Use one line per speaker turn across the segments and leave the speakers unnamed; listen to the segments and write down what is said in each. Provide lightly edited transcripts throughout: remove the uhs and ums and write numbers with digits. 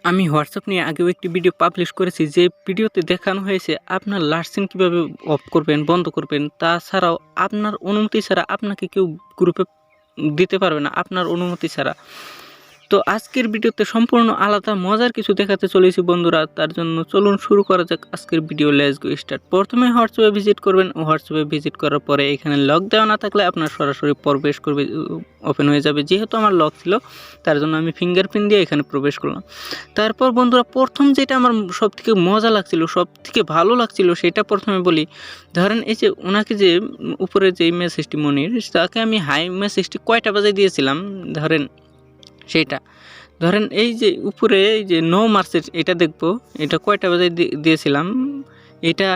আমি হোয়াটসঅ্যাপ নিয়ে আগেও একটি ভিডিও পাবলিশ করেছি, যে ভিডিওতে দেখানো হয়েছে আপনার লাস্ট সিন কীভাবে অফ করবেন, বন্ধ করবেন। তাছাড়াও আপনার অনুমতি ছাড়া আপনাকে কেউ গ্রুপে দিতে পারবে না, আপনার অনুমতি ছাড়া। তো আজকের ভিডিওতে সম্পূর্ণ আলাদা মজার কিছু দেখাতে চলেছি বন্ধুরা। তার জন্য চলুন শুরু করা যাক আজকের ভিডিও। Let's go start. প্রথমে হোয়াটসঅ্যাপে ভিজিট করবেন। হোয়াটসঅ্যাপে ভিজিট করার পরে এখানে লক দেওয়া না থাকলে আপনার সরাসরি প্রবেশ করবে, ওপেন হয়ে যাবে। যেহেতু আমার লক ছিল তার জন্য আমি ফিঙ্গারপ্রিন্ট দিয়ে এখানে প্রবেশ করলাম। তারপর বন্ধুরা প্রথম যেটা আমার সবথেকে মজা লাগছিল, সবথেকে ভালো লাগছিল, সেটা প্রথমে বলি। ধরেন এই যে ওনাকে যে উপরে যে মেসেজটি মনির, তাকে আমি হাই মেসেজটি কয়টা বাজে দিয়েছিলাম ধরেন সেইটা। ধরেন এই যে উপরে এই যে নো মার্কসের এটা দেখবো, এটা কয়টা বাজে দিয়েছিলাম, এটা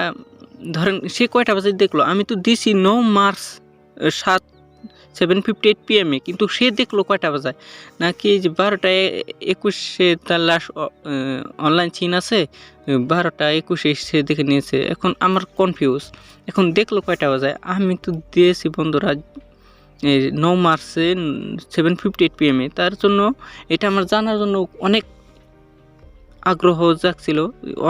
ধরেন সে কয়টা বাজে দেখলো। আমি তো দিছি নো মার্কস 7:58 PM, কিন্তু সে দেখলো কয়টা বাজায়, নাকি যে 12:21 তার লাস্ট অনলাইন চিন আছে, 12:21 সে দেখে নিয়েছে। এখন আমার কনফিউজ, এখন দেখলো কয়টা বাজায়। আমি তো দিয়েছি বন্ধুরা 9 মার্চে 7:58 PM। তার জন্য এটা আমার জানার জন্য অনেক আগ্রহ জাগছিল,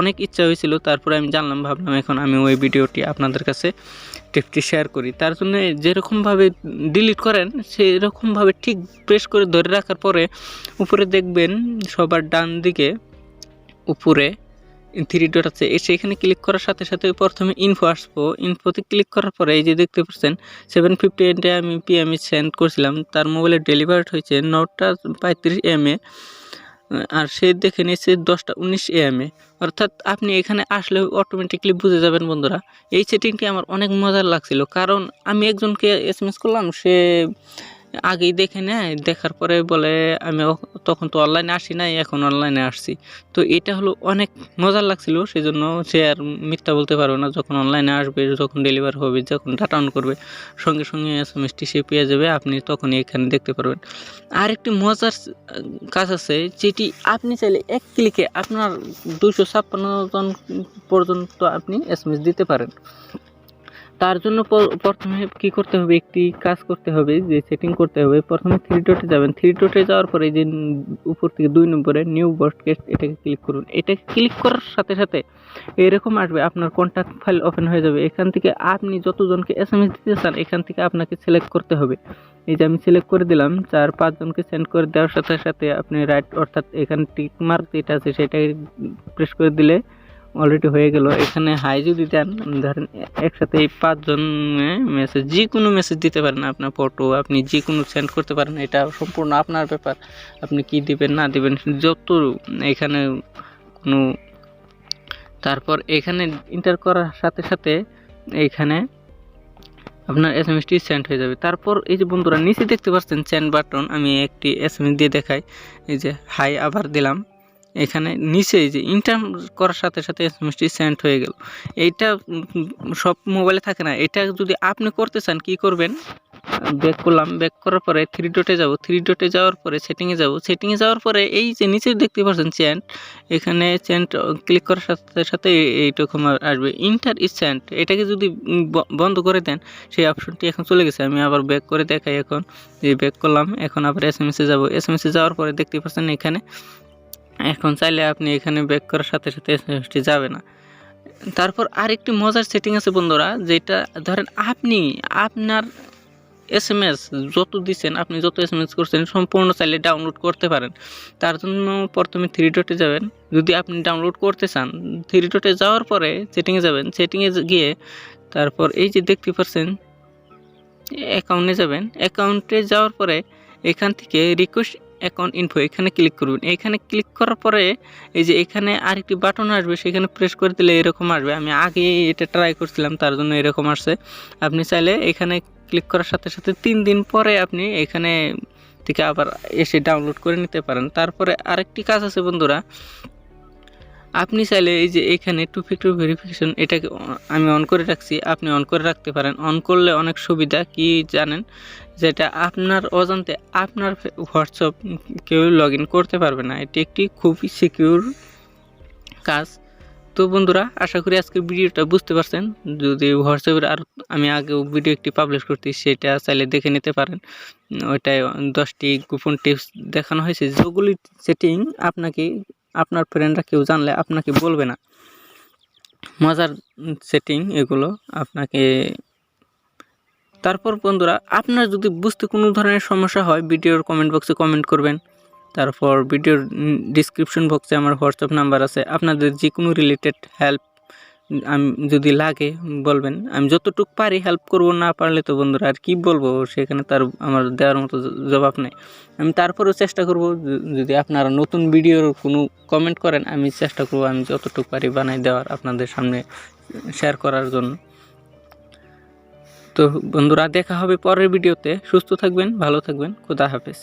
অনেক ইচ্ছা হয়েছিল। তারপরে আমি জানলাম, ভাবলাম এখন আমি ওই ভিডিওটি আপনাদের কাছে টিপটি শেয়ার করি। তার জন্য যেরকমভাবে ডিলিট করেন সেরকমভাবে ঠিক প্রেস করে ধরে রাখার পরে উপরে দেখবেন সবার ডান দিকে উপরে 3 ডট আছে, সেখানে ক্লিক করার সাথে সাথে প্রথমে ইনফো আসবো। ইনফোতে ক্লিক করার পরে এই যে দেখতে পাচ্ছেন 7:58 আমি PM সেন্ড করছিলাম, তার মোবাইলে ডেলিভার্ড হয়েছে 9:35 AM, আর সে দেখে নিয়েছে 10:19 AM। অর্থাৎ আপনি এখানে আসলে অটোমেটিকলি বুঝে যাবেন বন্ধুরা। এই সেটিংটি আমার অনেক মজার লাগছিল, কারণ আমি একজনকে SMS করলাম, সে আগেই দেখে নেয়, দেখার পরে বলে আমি তখন তো অনলাইনে আসি নাই, এখন অনলাইনে আসছি। তো এটা হলো অনেক মজার লাগছিল, সেই জন্য সে আর মিথ্যা বলতে পারবে না। যখন অনলাইনে আসবে, যখন ডেলিভার হবে, যখন ডাটা অন করবে, সঙ্গে সঙ্গে SMS-টি সে পেয়ে যাবে, আপনি তখনই এখানে দেখতে পারবেন। আর একটি মজার কাজ আছে, যেটি আপনি চাইলে এক ক্লিকে আপনার 256 জন পর্যন্ত আপনি SMS দিতে পারেন। তার জন্য প্রথমে কি করতে হবে, একটি কাজ করতে হবে, যে সেটিং করতে হবে। প্রথমে 3 ডটে যাবেন। 3 ডটে যাওয়ার পরে যে উপর থেকে 2 নম্বরে নিউ ব্রডকাস্ট, এটাকে ক্লিক করুন। এটাকে ক্লিক করার সাথে সাথে এরকম আসবে, আপনার কন্ট্যাক্ট ফাইল ওপেন হয়ে যাবে। এখান থেকে আপনি যতজনকে SMS দিতে চান এখান থেকে আপনাকে সিলেক্ট করতে হবে। এই যে আমি সিলেক্ট করে দিলাম, 4-5 জনকে সেন্ড করে দেওয়ার সাথে সাথে আপনি রাইট, অর্থাৎ এখানে টিক মার্ক যেটা আছে সেটাকে প্রেস করে দিলে অলরেডি হয়ে গেল। এখানে হাই যদি দেন, ধরেন একসাথে এই 5 জন মেসেজ, যে কোনো মেসেজ দিতে পারেন, আপনার ফটো আপনি যে কোনো সেন্ড করতে পারেন। এটা সম্পূর্ণ আপনার ব্যাপার, আপনি কি দিবেন না দিবেন, যত এখানে কোনো। তারপর এখানে ইন্টার করার সাথে সাথে এইখানে আপনার SMS-টি সেন্ড হয়ে যাবে। তারপর এই যে বন্ধুরা নিচে দেখতে পাচ্ছেন সেন্ড বাটন, আমি একটি SMS দিয়ে দেখাই। এই যে হাই আবার দিলাম, এখানে নিচে যে ইন্টার করার সাথে সাথে SMS-টি সেন্ড হয়ে গেল। এইটা সব মোবাইলে থাকে না। এটা যদি আপনি করতে চান কি করবেন, ব্যাক করলাম, ব্যাক করার পরে 3 ডটে যাব। 3 ডটে যাওয়ার পরে সেটিংয়ে যাব। সেটিংয়ে যাওয়ার পরে এই যে নিচে দেখতে পাচ্ছেন সেন্ড, এখানে সেন্ড ক্লিক করার সাথে সাথে এইরকম আসবে ইন্টার ইজ সেন্ড। এটাকে যদি বন্ধ করে দেন, সেই অপশনটি এখন চলে গেছে। আমি আবার ব্যাক করে দেখাই। এখন এই ব্যাক করলাম, এখন আবার SMS-এ যাব। SMS-এ যাওয়ার পরে দেখতে পাচ্ছেন এখানে, এখন চাইলে আপনি এখানে ব্যাক করার সাথে সাথে SMS-টি যাবে না। তারপর আরেকটি মজার সেটিং আছে বন্ধুরা, যেটা ধরেন আপনি আপনার SMS যত দিচ্ছেন, আপনি যত SMS করছেন সম্পূর্ণ চাইলে ডাউনলোড করতে পারেন। তার জন্য প্রথমে 3 ডটে যাবেন। যদি আপনি ডাউনলোড করতে চান, 3 ডটে যাওয়ার পরে সেটিংয়ে যাবেন। সেটিংয়ে গিয়ে তারপর এই যে দেখতে পাচ্ছেন অ্যাকাউন্টে যাবেন। অ্যাকাউন্টে যাওয়ার পরে এখান থেকে রিকোয়েস্ট অ্যাকাউন্ট ইনফো, এখানে ক্লিক করবেন। এখানে ক্লিক করার পরে এই যে এখানে আরেকটি বাটন আসবে, সেখানে প্রেস করে দিলে এরকম আসবে। আমি আগে এটা ট্রাই করছিলাম, তার জন্য এরকম আসছে। আপনি চাইলে এখানে ক্লিক করার সাথে সাথে 3 দিন পরে আপনি এখানে থেকে আবার এসে ডাউনলোড করে নিতে পারেন। তারপরে আরেকটি কাজ আছে বন্ধুরা, আপনি চাইলে এই যে এখানে 2 ফ্যাক্টর ভেরিফিকেশন, এটাকে আমি অন করে রাখছি, আপনি অন করে রাখতে পারেন। অন করলে অনেক সুবিধা কি জানেন, যেটা আপনার অজান্তে আপনার হোয়াটসঅ্যাপ কেউ লগ ইন করতে পারবে না। এটি একটি খুবই সিকিউর কাজ। তো বন্ধুরা আশা করি আজকে ভিডিওটা বুঝতে পারছেন। যদি হোয়াটসঅ্যাপের আর আমি আগেও ভিডিও একটি পাবলিশ করছি, সেটা চাইলে দেখে নিতে পারেন। ওইটায় 10টি গোপন টিপস দেখানো হয়েছে, যেগুলি সেটিং আপনাকে আপনার ফ্রেন্ডরা কেউ জানলে আপনাকে বলবে না। মজার সেটিং এগুলো আপনাকে। তারপর বন্ধুরা, আপনার যদি বুঝতে কোনো ধরনের সমস্যা হয় ভিডিওর কমেন্ট বক্সে কমেন্ট করবেন। তারপর ভিডিওর ডিসক্রিপশন বক্সে আমার হোয়াটসঅ্যাপ নাম্বার আছে, আপনাদের যে কোনো রিলেটেড হেল্প আমি যদি লাগে বলবেন, আমি যতটুকু পারি হেল্প করব। না পারলে তো বন্ধুরা আর কি বলবো, সেখানে তার আমার দেওয়ার মতো জবাব নেই। আমি তারপরেও চেষ্টা করব, যদি আপনারা নতুন ভিডিওর কোনো কমেন্ট করেন আমি চেষ্টা করব আমি যতটুকু পারি বানাই দেওয়ার, আপনাদের সামনে শেয়ার করার জন্য। তো বন্ধুরা দেখা হবে পরের ভিডিওতে। সুস্থ থাকবেন, ভালো থাকবেন, খোদা হাফেজ।